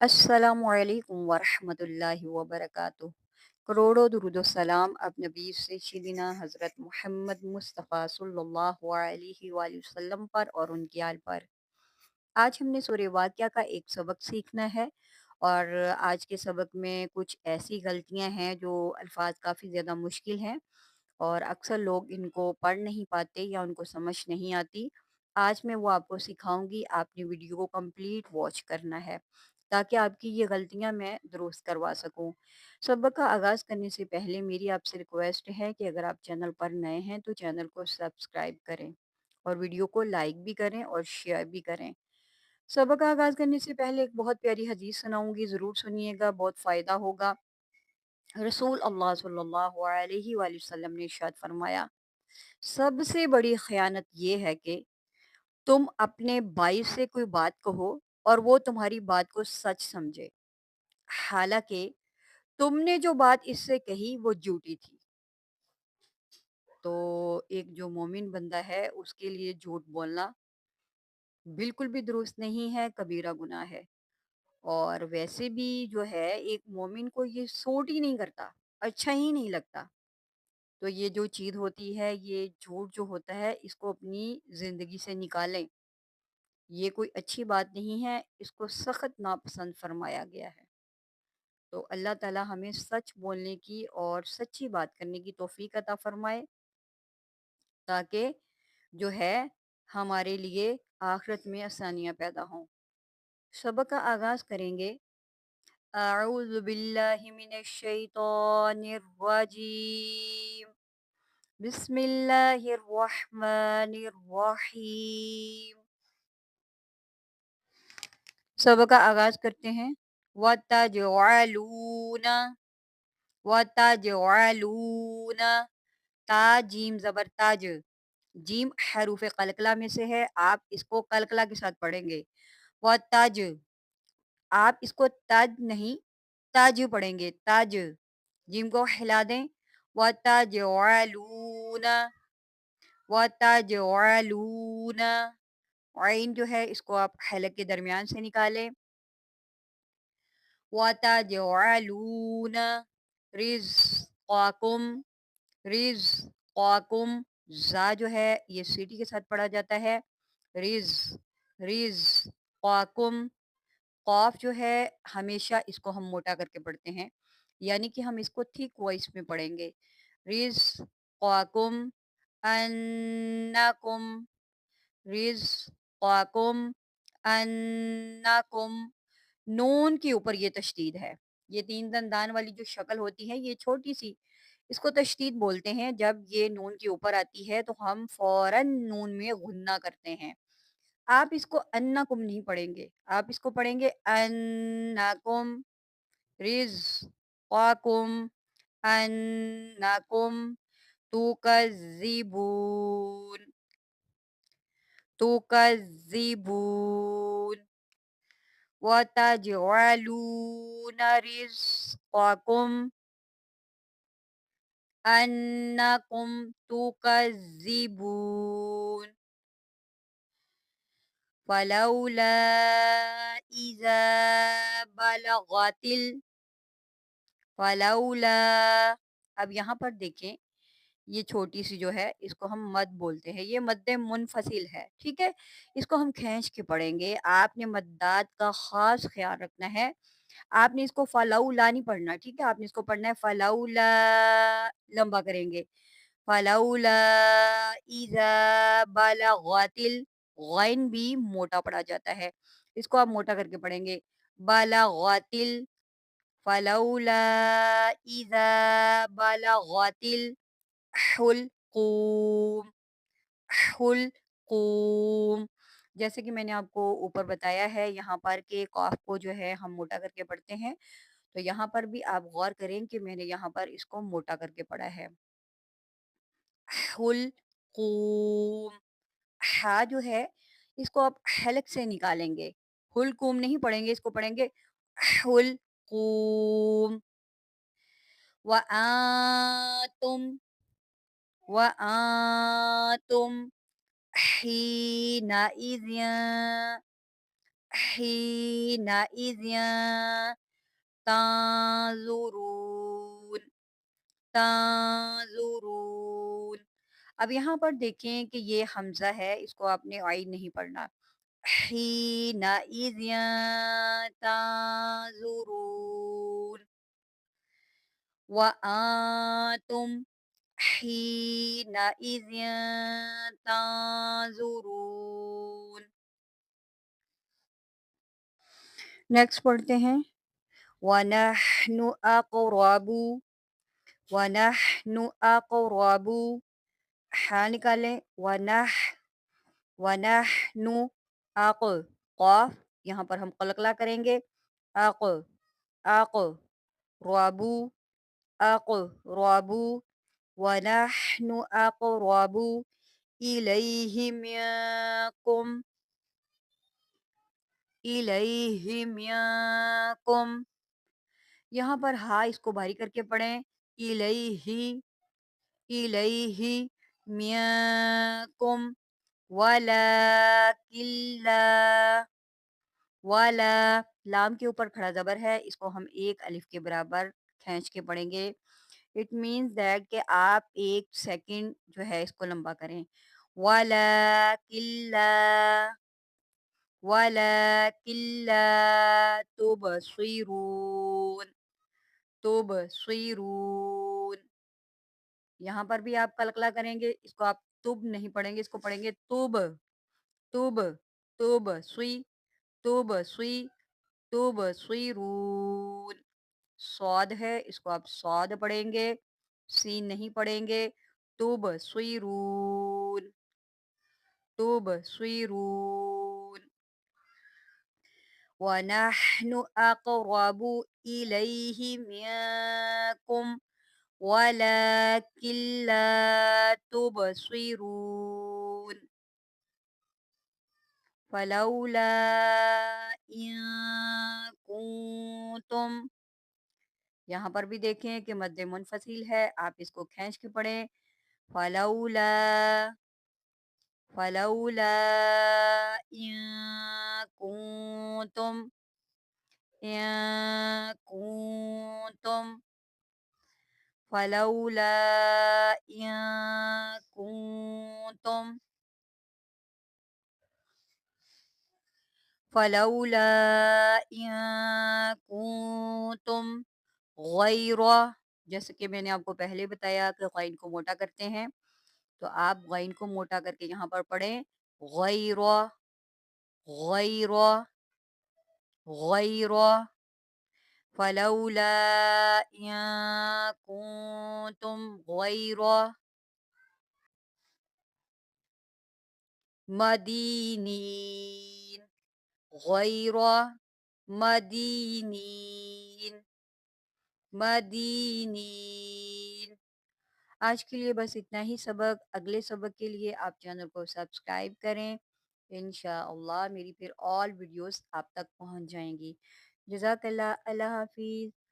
अस्सलामुअलैकुम वरहमतुल्लाहि वबरकातुह। करोड़ों दुरूद व सलाम अब नबी सैयदना हज़रत मोहम्मद मुस्तफ़ा सल्लल्लाहु अलैहि वसल्लम पर और उनकी आल पर। आज हमने सूरह वाक़िया का एक सबक सीखना है और आज के सबक में कुछ ऐसी गलतियां हैं जो अल्फाज काफ़ी ज़्यादा मुश्किल हैं और अक्सर लोग इनको पढ़ नहीं पाते या उनको समझ नहीं आती। आज मैं वो आपको सिखाऊंगी, आपने वीडियो को कंप्लीट वॉच करना है ताकि आपकी ये गलतियां मैं दुरुस्त करवा सकूं। सबक का आगाज़ करने से पहले मेरी आपसे रिक्वेस्ट है कि अगर आप चैनल पर नए हैं तो चैनल को सब्सक्राइब करें और वीडियो को लाइक भी करें और शेयर भी करें। सबक का आगाज़ करने से पहले एक बहुत प्यारी हदीस सुनाऊंगी, ज़रूर सुनिएगा, बहुत फ़ायदा होगा। रसूल अल्लाह सल्लल्लाहु अलैहि वसल्लम ने इरशाद फरमाया, सबसे बड़ी खयानत ये है कि तुम अपने भाई से कोई बात कहो और वो तुम्हारी बात को सच समझे, हालांकि तुमने जो बात इससे कही वो झूठी थी। तो एक जो मोमिन बंदा है उसके लिए झूठ बोलना बिल्कुल भी दुरुस्त नहीं है, कबीरा गुनाह है। और वैसे भी जो है एक मोमिन को ये सूट ही नहीं करता, अच्छा ही नहीं लगता। तो ये जो चीज़ होती है, ये झूठ जो होता है, इसको अपनी ज़िंदगी से निकालें। ये कोई अच्छी बात नहीं है, इसको सख्त नापसंद फरमाया गया है। तो अल्लाह ताला हमें सच बोलने की और सच्ची बात करने की तौफीक अता फरमाए ताकि जो है हमारे लिए आखिरत में आसानियाँ पैदा हों। सबक का आगाज़ करेंगे। अऊज़ु बिल्लाहि मिनश शैतानिर रजीम। बिस्मिल्लाहिर रहमानिर रहीम। सबक का आगाज़ करते हैं। वतजअलूना वतजअलूना, ता जीम ज़बर ताज, जीम हरूफ कलकला में से है, आप इसको कलकला के साथ पढ़ेंगे। वतज, आप इसको तज नहीं तज पढ़ेंगे, तज। जीम को हिला दें। वतजअलूना वतजअलूना, आइन जो है इसको आप हलक के दरमियान से निकालें। वतजअलूना रिज़्क़कुम, रिज़्क़कुम, ज़ा जो है ये सीटी के साथ पढ़ा जाता है। रिज़ रिज़्क़कुम, क़ाफ जो है हमेशा इसको हम मोटा करके पढ़ते हैं, यानी कि हम इसको थिक वॉइस में पढ़ेंगे। रिज़्क़कुम अन्नकुम, रिज़्क़कुम अन्नकुम, नून के ऊपर ये तशदीद है। ये 3 दंदान वाली जो शक्ल होती है ये छोटी-सी, इसको तशदीद बोलते हैं। जब ये नून के ऊपर आती है तो हम फ़ौरन नून में गुन्ना करते हैं। आप इसको अन्नकुम नहीं पढ़ेंगे, आप इसको पढ़ेंगे अन्नकुम, रिज़्क़कुम अन्नकुम तुकज़्ज़िबून, तुकज़्ज़िबून वतजअलून रिज़्क़कुम अन्नकुम तुकज़्ज़िबून फलौला इज़ा बलगतिल, फलौला, अब यहाँ पर देखें, ये छोटी-सी जो है इसको हम मद बोलते हैं, ये मद्दे मुनफ़सिल है, ठीक है? इसको हम खींच के पढ़ेंगे, आपने मद्दात का ख़ास ख़्याल रखना है। आपने इसको फलौला नहीं पढ़ना, ठीक है? आपने इसको पढ़ना है फलौला, लंबा करेंगे। फलौला इज़ा बलगतिल, गैन भी मोटा पढ़ा जाता है, इसको आप मोटा करके पढ़ेंगे। बलगतिल, फलौला इज़ा बलगतिल हुलकूम, हुलकूम। जैसे कि मैंने आपको ऊपर बताया है यहाँ पर कि कॉफ को जो है हम मोटा करके पढ़ते हैं, तो यहाँ पर भी आप गौर करें कि मैंने यहाँ पर इसको मोटा करके पढ़ा है। हुलकूम, हा जो है इसको आप हलक से निकालेंगे, हुलकूम नहीं पढ़ेंगे, इसको पढ़ेंगे हुलकूम। व आतुम हीनाइज़ حينئذ تنظرون تنظرون اب یہاں پر دیکھیں کہ یہ حمزہ ہے، اس کو آپ نے آئی نہیں پڑھنا. حينئذ تنظرون وأنتم حينئذ تنظرون. نیکسٹ پڑھتے ہیں. وَنَحْنُ أَقْرَبُ وَنَحْنُ أَقْرَبُ ہاں نکالیں. وَنَحْنُ أَقْ قاف یہاں پر ہم قلقلہ کریں گے. أق أق رابو أق رابو وَنَحْنُ أَقْرَبُ إِلَيْهِ مِنكُمْ إِلَيْهِ مِنكُمْ یہاں پر ہا اس کو بھاری کر کے پڑھیں. إِلَيْهِ إِلَيْهِ مِنكُمْ وَلَكِنْ لَا وَلَا لام کے اوپر کھڑا زبر ہے، اس کو ہم ایک الف کے برابر کھینچ کے پڑھیں گے. اٹ مینس دیٹ کہ آپ ایک سیکنڈ جو ہے اس کو لمبا کریں. وَلَكِنْ لَا وَلَكِنْ لَا تُبْصِرُونَ تُبْصِرُونَ یہاں پر بھی آپ قلقلہ کریں گے، اس کو آپ تب نہیں پڑھیں گے، اس کو پڑھیں گے تب تب تب سوئی تب سوئی تب سوئرون. صاد ہے، اس کو آپ صاد پڑھیں گے، سین نہیں پڑھیں گے. تب سوئرون تب سوئرون وَنَحْنُ أَقْرَبُ إِلَيْهِ مِنكُمْ وَلَكِنْ لَا تُبْصِرُونَ فَلَوْلَا إِن كُنتُمْ یہاں پر بھی دیکھیں کہ مد منفصل ہے، آپ اس کو کھینچ کے پڑھیں. فَلَوْلَا فَلَوْلَا إِن كُنتُمْ إِن كُنتُمْ فَلَوْلَا إِن كُنتُمْ فَلَوْلَا إِن كُنتُمْ غَيْرَ جیسے کہ میں نے آپ کو پہلے بتایا کہ غین کو موٹا کرتے ہیں، تو آپ غین کو موٹا کر کے یہاں پر پڑھیں. غَيْرَ غَيْرَ غَيْرَ فَلَوْلَا إِن كُنتُمْ غَيْرَ مَدِينِينَ غَيْرَ مَدِينِينَ مَدِينِينَ آج کے لیے بس اتنا ہی سبق. اگلے سبق کے لیے آپ چینل کو سبسکرائب کریں. انشاءاللہ میری پھر آل ویڈیوز آپ تک پہنچ جائیں گی. جزاک اللہ. اللہ حافظ.